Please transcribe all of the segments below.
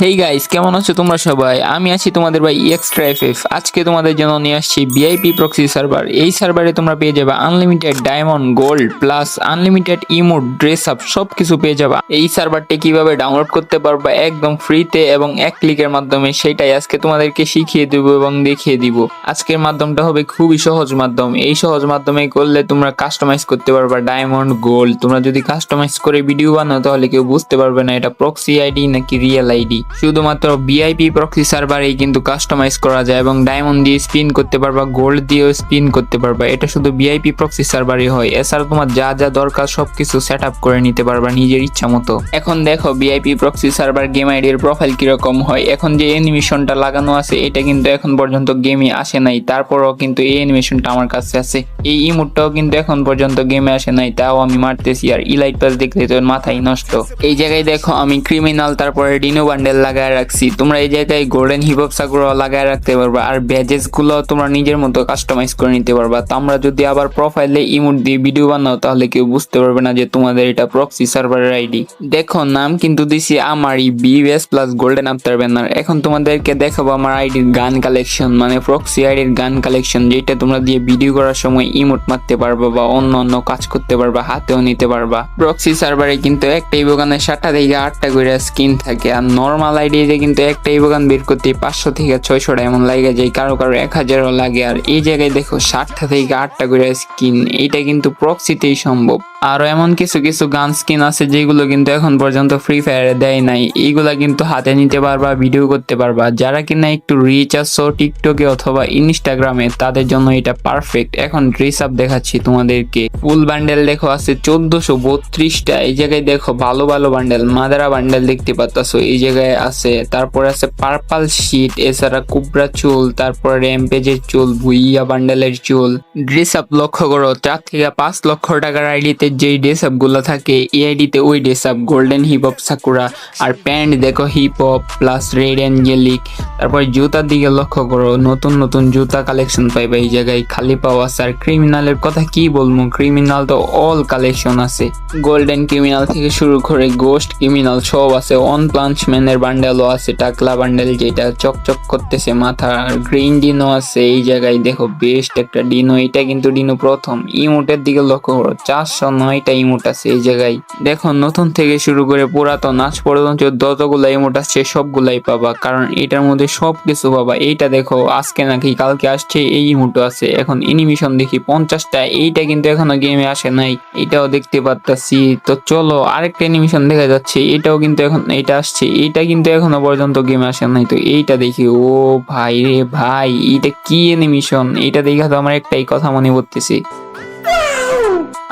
Hey guys, কেমন আছো তোমরা সবাই? আমি আছি তোমাদের ভাই এক্সট্রা এফএফ। আজকে তোমাদের জন্য নিয়ে আসছি ভিআইপি প্রক্সি সার্ভার। এই সার্ভারে তোমরা পেয়ে যাবে unlimited diamond, gold plus unlimited emote, dress up সবকিছু পেয়ে যাবে। এই সার্ভারটি কিভাবে ডাউনলোড করতে পারবা একদম ফ্রিতে এবং এক ক্লিকের মাধ্যমে, সেটাই আজকে তোমাদেরকে শিখিয়ে দেব এবং দেখিয়ে দিব। আজকের মাধ্যমটা হবে খুবই সহজ মাধ্যম। এই সহজ মাধ্যমে করলে তোমরা কাস্টমাইজ করতে পারবা ডায়মন্ড, গোল্ড। তোমরা যদি কাস্টমাইজ করে ভিডিও বানাও তাহলে কেউ বুঝতে পারবে না এটা প্রক্সি আইডি নাকি রিয়েল আইডি। শুধুমাত্র ভিআইপি প্রক্সি সার্ভারেই কিন্তু কাস্টমাইজ করা যায় এবং ডায়মন্ড দিয়ে স্পিন করতে পারবা, গোল্ড দিয়েও স্পিন করতে পারবা। এটা শুধু ভিআইপি প্রক্সি সার্ভারই হয়। এছাড়া তোমার যা যা দরকার সবকিছু সেট আপ করে নিতে পারবা নিজের ইচ্ছা মতো। এখন দেখো ভিআইপি প্রক্সি সার্ভার গেম আইডির প্রোফাইল কিরকম হয়। এখন যে অ্যানিমেশনটা লাগানো আছে এটা কিন্তু এখন পর্যন্ত গেমে আসে নাই, তারপরও কিন্তু এই অ্যানিমেশনটা আমার কাছে আছে। এই ইমোটটাও কিন্তু এখন পর্যন্ত গেমে আসে নাই, তাও আমি মারতেছি। আর ইলাইট পাস দেখলে তো মাথায় নষ্ট। এই জায়গায় দেখো আমি ক্রিমিনাল তারপরে ডিনো বান্ডেল লাগায় রাখছি। তোমরা এই জায়গায় গোল্ডেন হিপহপ সাকুরা লাগায় রাখতে পারবা। আর ব্যাজেস গুলো তোমরা নিজের মতো কাস্টমাইজ করে নিতে পারবা। তোমরা যদি আবার প্রোফাইলে ইমোট দিয়ে ভিডিও বানাও তাহলে কেউ বুঝতে পারবে না যে তোমাদের এটা প্রক্সি সার্ভারের আইডি। দেখো নাম কিন্তু দিছি আমারই, BS plus golden after banner. এখন তোমাদেরকে দেখাবো আমার আইডির গান কালেকশন, মানে প্রক্সি আইডির গান কালেকশন, যেটা তোমরা দিয়ে ভিডিও করার সময় ইমোট মারতে পারবা বা অন্য অন্য কাজ করতে পারবা, হাতেও নিতে পারবা। প্রক্সি সার্ভারে কিন্তু একটাই বোগানে 7টা থেকে 8টা করে স্কিন থাকে। আর নর্মাল আইডিতে কিন্তু একটাই বোগান বের করতে 500 থেকে 600 এমন লাগে যায়, কারো কারো 1000ও লাগে। আর এই জায়গায় দেখো 7টা থেকে 8টা করে স্কিন, এইটা কিন্তু প্রক্সিতেই সম্ভব। আরো এমন কিছু কিছু গান স্কিন আছে যেগুলো কিন্তু এখন পর্যন্ত ফ্রি ফায়ারে দেয় নাই। এইগুলা কিন্তু হাতে নিতে পারবা, ভিডিও করতে পারবা। যারা কিনা একটু রিচ আছো টিকটকে অথবা ইনস্টাগ্রামে, তাদের জন্য এটা পারফেক্ট। এখন ড্রেস আপ দেখাচ্ছি তোমাদেরকে। ফুল বান্ডেল দেখো আছে 1432টা। এই জায়গায় দেখো ভালো ভালো বান্ডেল, মাদারা বান্ডেল দেখতে পাচ্ছ এই জায়গায় আছে। তারপরে আছে পার্পল শিট, এছাড়া কুবরা চুল, তারপরে র্যাম্পেজের চুল, ভুইয়া বান্ডেলের চুল। ড্রেস আপ লক্ষ্য করো, 4 থেকে 5 লক্ষ টাকার আইডিতে যেই ড্রেস আপ গুলো থাকে এই আইডিতে ওই dress up, golden hip hop Sakura. আর প্যান্ট দেখো hip hop plus red angelic. তারপর জুতার দিকে লক্ষ্য করো, নতুন নতুন জুতা কালেকশন পাইবে এই জায়গায়, খালি পাওয়া আছে। আর ক্রিমিনালের কথা কি বলবো, ক্রিমিনাল তো অল কালেকশন আছে। গোল্ডেন ক্রিমিনাল থেকে শুরু করে গোস্ট ক্রিমিনাল সব আছে। অন প্লাঞ্চ ম্যানের বান্ডেলও আছে, টাকলা বান্ডেল যেটা চকচক করতেছে মাথা। আর গ্রিন ডিনো আছে এই জায়গায় দেখো, বেস্ট একটা ডিনো। এটা কিন্তু ডিনো প্রথম। ইমোটের দিকে লক্ষ্য করো, 409টা ইমোট আছে এই জায়গায়। দেখো নতুন থেকে শুরু করে পুরাতন আজ পর্যন্ত যতগুলা ইমোট আসছে সবগুলাই পাবা, কারণ এটার মধ্যে সবকিছু পাবা। এইটা দেখো আজকে নাকি কালকে আসছে এই ইমোটও আছে। এখন অ্যানিমেশন দেখি 50টা, এইটা কিন্তু এখনো গেমে আসে নাই, এটাও দেখতে পাচ্ছি। তো চলো আরেকটা অ্যানিমেশন দেখা যাচ্ছে, এটাও কিন্তু এখন এটা আসছে, এইটা কিন্তু এখনো পর্যন্ত গেমে আসে নাই। তো এইটা দেখি, ও ভাই রে ভাই, এইটা কি অ্যানিমেশন! এইটা দেখে তো আমার একটাই কথা মনে পড়তেছে।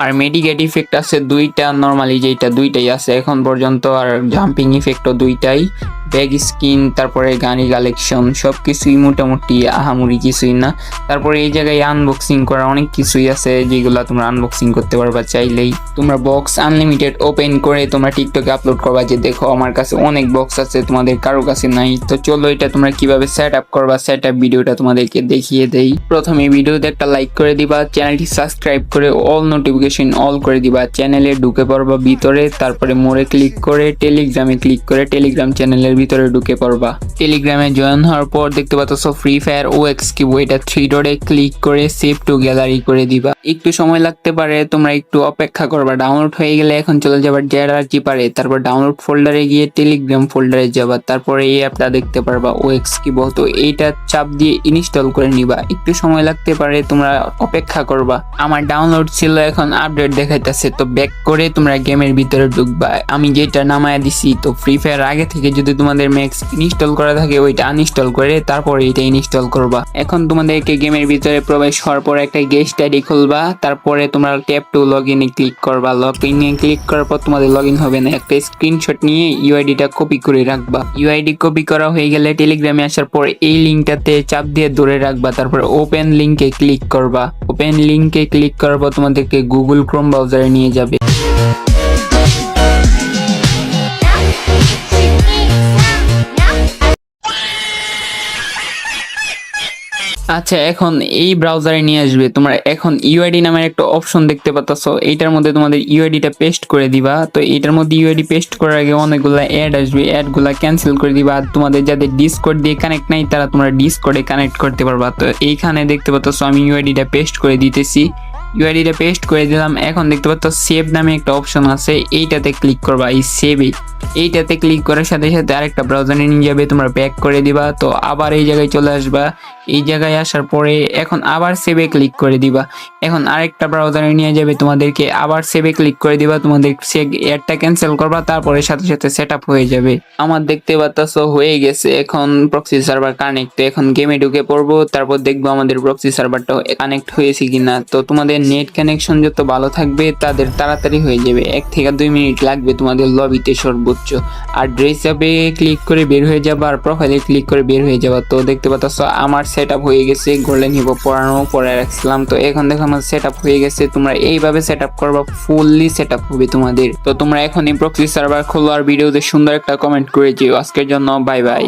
আর মেডিকেট ইফেক্ট আছে 2টা, নরমালি যেটা 2টাই আছে এখন পর্যন্ত। আর জাম্পিং ইফেক্টও 2টাই। ব্যাগ স্কিন, তারপরে গাড়ি কালেকশন সবকিছুই মোটামুটি আহামরি কিছুই না। তারপরে এই জায়গায় আনবক্সিং করা অনেক কিছুই আছে যেগুলা তোমরা আনবক্সিং করতে পারবা চাইলেই। তোমরা বক্স আনলিমিটেড ওপেন করে তোমরা টিকটকে আপলোড করবা যে দেখো আমার কাছে অনেক বক্স আছে, তোমাদের কারো কাছে নাই। তো চলো এটা তোমরা কিভাবে সেট আপ করবা, সেট আপ ভিডিওটা তোমাদেরকে দেখিয়ে দেই। প্রথমে ভিডিওতে একটা লাইক করে দিবা, চ্যানেলটি সাবস্ক্রাইব করে অল নোটিফিকেশন অল করে দিবা। চ্যানেলে ঢুকে পড়বা ভিতরে, তারপরে মোড়ে ক্লিক করে টেলিগ্রামে ক্লিক করে টেলিগ্রাম চ্যানেলের ভিতরে ঢুকে পড়বা। টেলিগ্রামে জয়েন হওয়ার পর দেখতে পাচ্ছ ফ্রি ফায়ার ওএক্স কিউব, এটা 3 ডটে ক্লিক করে সেভ টু গ্যালারি করে দিবা। একটু সময় লাগতে পারে, তোমরা একটু অপেক্ষা করবা। ডাউনলোড হয়ে গেলে এখন চলে যাবার জেআরজি পারে, তারপর ডাউনলোড ফোল্ডারে গিয়ে টেলিগ্রাম ফোল্ডারে যাবা। তারপরে এই অ্যাপটা দেখতে পারবা ওএক্স কিউব, তো এইটা চাপ দিয়ে ইনস্টল করে নিবা। একটু সময় লাগতে পারে, তোমরা অপেক্ষা করবা। আমার ডাউনলোড ছিল, এখন আপডেট দেখাইতেছে। তো ব্যাক করে তোমরা গেমের ভিতরে ঢুকবা। আমি যেটা নামায় দিছি, তো ফ্রি ফায়ার আগে থেকে যদি তোমাদের ম্যাক্স ইনস্টল করা থাকে ওইটা আনইনস্টল করে তারপরে এটা ইনস্টল করবা। এখন তোমাদেরকে গেমের ভিতরে প্রবেশ হওয়ার পর একটা গেস্ট আইডি খুলবা, তারপরে তোমরা ট্যাপ টু লগ ইনে ক্লিক করবা। লগ ইনে ক্লিক করার পর তোমাদের লগ ইন হবে না, একটা স্ক্রিনশট নিয়ে ইউআইডিটা কপি করে রাখবা। ইউআইডি কপি করা হয়ে গেলে টেলিগ্রামে আসার পর এই লিঙ্কটাতে চাপ দিয়ে ধরে রাখবা, তারপর ওপেন লিঙ্কে ক্লিক করবা। ওপেন লিঙ্কে ক্লিক করার পর তোমাদেরকে গুগল ক্রোম ব্রাউজারে নিয়ে যাবে। আচ্ছা, এখন এই ব্রাউজারে নিয়ে আসবে, তোমরা এখন ইউআইডি নামের একটা অপশন দেখতে পাচ্ছো, এইটার মধ্যে তোমাদের ইউআইডিটা পেস্ট করে দিবা। তো এটার মধ্যে ইউআইডি পেস্ট করার আগে অনেকগুলো অ্যাড আসবে, অ্যাডগুলা ক্যান্সেল করে দিবা। আর তোমাদের যাদের ডিসকর্ড দিয়ে কানেক্ট নাই তারা তোমরা ডিসকর্ডে কানেক্ট করতে পারবা। তো এইখানে দেখতে পাচ্ছো আমি ইউআইডিটা পেস্ট করে দিতেছি, ইউআইডিটা পেস্ট করে দিলাম। এখন দেখতে পাচ্ছ সেভ নামে একটা অপশন আছে, এইটাতে ক্লিক করবা, এই সেভে এইটাতে ক্লিক করার সাথে সাথে আরেকটা ব্রাউজারে নিয়ে যাবে, তোমরা ব্যাক করে দিবা। তো আবার এই জায়গায় চলে আসবা, এই জায়গায় আসার পরে এখন আবার সেভে ক্লিক করে দিবা। এখন আরেকটা ব্রাউজারে নিয়ে যাবে তোমাদেরকে, আবার সেভে ক্লিক করে দিবা, তোমাদের সে অ্যাডটা ক্যান্সেল করবা, তারপরে সাথে সাথে সেট আপ হয়ে যাবে। আমার দেখতে পাচ্ছ হয়ে গেছে এখন প্রক্সি সার্ভার কানেক্ট। তো এখন গেমে ঢুকে পড়বো, তারপর দেখবো আমাদের প্রক্সি সার্ভারটা কানেক্ট হয়েছে কিনা। তো তোমাদের নেট কানেকশন যত ভালো থাকবে তাদের তাড়াতাড়ি হয়ে যাবে, 1 থেকে 2 মিনিট লাগবে তোমাদের লবিতে সর্বোচ্চ। আর ড্রেস আপে ক্লিক করে বের হয়ে যাবা, আর প্রোফাইলে ক্লিক করে বের হয়ে যাবা। তো দেখতে পাচ্ছ আমার সেট আপ হয়ে গেছে, গোল্ডেন হিপো পরে রাখছিলাম। তো এখন দেখো আমার সেট আপ হয়ে গেছে, তোমরা এইভাবে সেট আপ করবা, ফুললি সেট আপ হবে তোমাদের। তো তোমরা এখনই প্রক্সি সার্ভার খোলো আর ভিডিওতে সুন্দর একটা কমেন্ট করে দিও। আজকের জন্য বাই বাই।